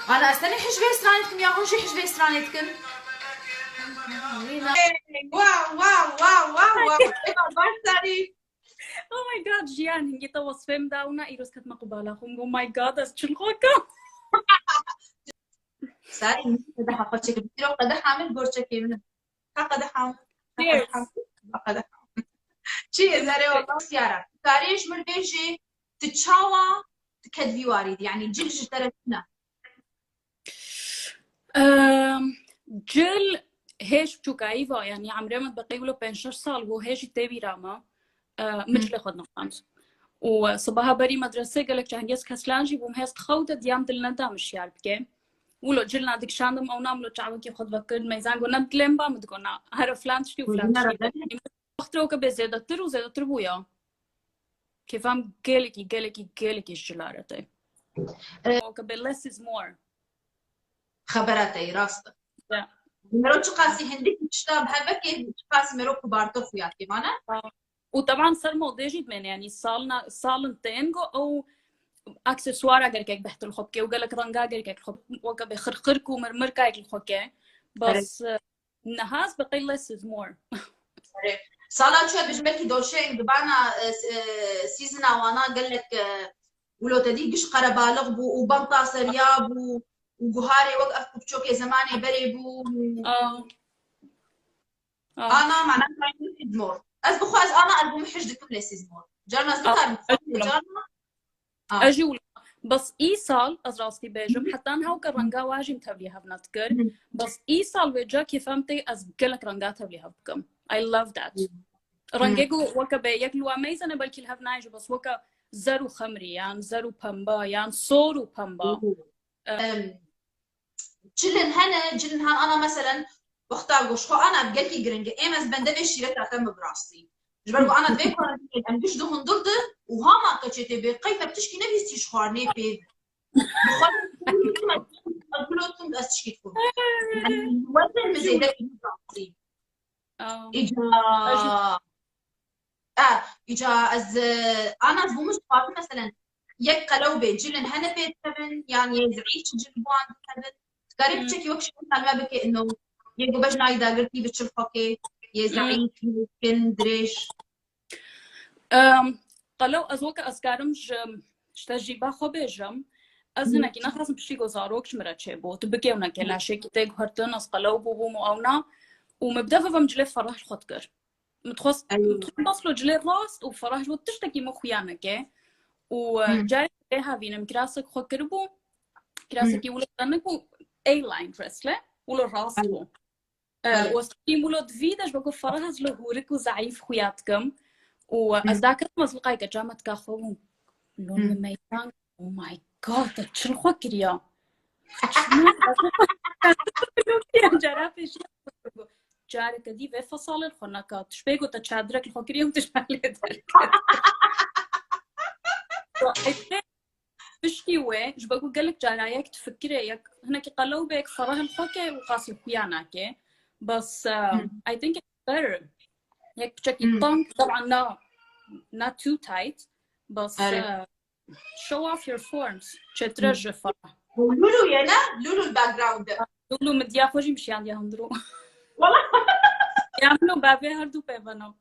انا استني حجبه سرانتكم يا هون شي حجبه سرانتكم. واو واو واو واو واو كيف اخبار ساري؟ Oh my god, Jiyanê, kita وصفهم داونا إيروس كت مقبلة خم. Oh my god, از چل خوکم. ساري قدح أخذتك بكرة وقدح عامل بورشة من قدح عامل قدح شيء زاري والله سيارة كاريش مربيجي تتشاوى تكدفي وارد يعني جلج ترتنا جل هيش بشوكايفا يعني عمري ما بقي له 15 سال وهيش تبي راما مثل خدنا خمس وصباها بري مدرسة قالك جهنجز كسلانجي بوم هست خوته ديام دلنا دامش يار بكي ولو جلنا ديك شاندم او نام لو تعاوكي خد فكر ميزان قلنا بكلمبا متقولنا هر فلان تشتي وفلان تشتي اختروك بزيادة ترو زيادة تربويا كيفام قالكي الجلارة وكبل less is more خبراتي راسته مرو تقاسي هنديك تشتاب هبكي تقاسي مرو كبار طفيات كمان وطبعا صار موضوع جدا يعني صالن تينجو او اكسسوار اگر كيك بحت الخبكه وقالك رنجا اگر كيك الخب وكا بخرخرك ومرمر كايك الخبكه بس نهاز بقي less is more صالة شو بجملكي دوشين دبانا سيزنا وانا قال لك ولو تدي قش قربالغ بو وبنطا سرياب وجهاري وقف بشوكي زماني بري بو انا معناتها عندي دمور از بخواز انا البوم حجدكم لسيزمور جانا زكار جانا اجي ولا بس ايصال از راستي بيجم حتى انا هوك رنجا واجم تبليها بنتكر بس ايصال وجا كيف فهمتي از قلك رنجا تبليها بكم I love that رنجيجو وكا بياكلوا ميزنا بلكي الهفنايج بس وكا زرو خمري يعني زرو بامبا يعني صورو بامبا جلن هن انا مثلا بختار شو انا بقلكي جرينج ايمز بندبي شيرت اعتم براسي جبرو انا بيكون ام بيش دهون ضد وهما كتشتي بقيفه بتشكي نفسي شخارني بيد بخل كلهم استشكي تكون وزن مزيدك براسي اجا از انا بومش قاطع مثلا يك قلوبه جلن هنا بيت كمان يعني يزعيش جلبوان كذا قريب تشكي وكش ما بكي انه يجو بجنا اذا قلتي بتشرفكي يزعيك يمكن دريش قالو ازوك اسكارمج شتاجي باخو بيجم ازنا كي نخلص بشي غزاروكش مراتشيبو تبكي ونا كلا شي كي تيغ هرتن اس قالو بوبو مؤونا ومبدافه بمجلف فرح الخطكر متخص له جلي راست وفرح جو تشتكي مخيانك وجاي لها فينا مكراسك خكربو كراسك يقول لك اي لاين رسله ولا راسبو وستيمو له دفيدش بقول فرح له هورك وزعيف خوياتكم وازداك مزلقاي كجامت كاخو لون ميتان او ماي جاد شنو خكريا جرافش جارك دي في فصل الخناقات تشبيكو تشادرك الخكريا وتشبالي ذلك بشتي وي جبقول قالك جارايك تفكري ياك هناك قلوبك فراه الخوكي وقاسي خوياناكي بس I think it's better ياك بشكي طنك طبعا not too tight بس show off your forms تشترج فرح لولو يانا لولو الباك جراوند لولو مديا خوجي مشي عندي هندرو والله يعملوا بابي هردو بيبانو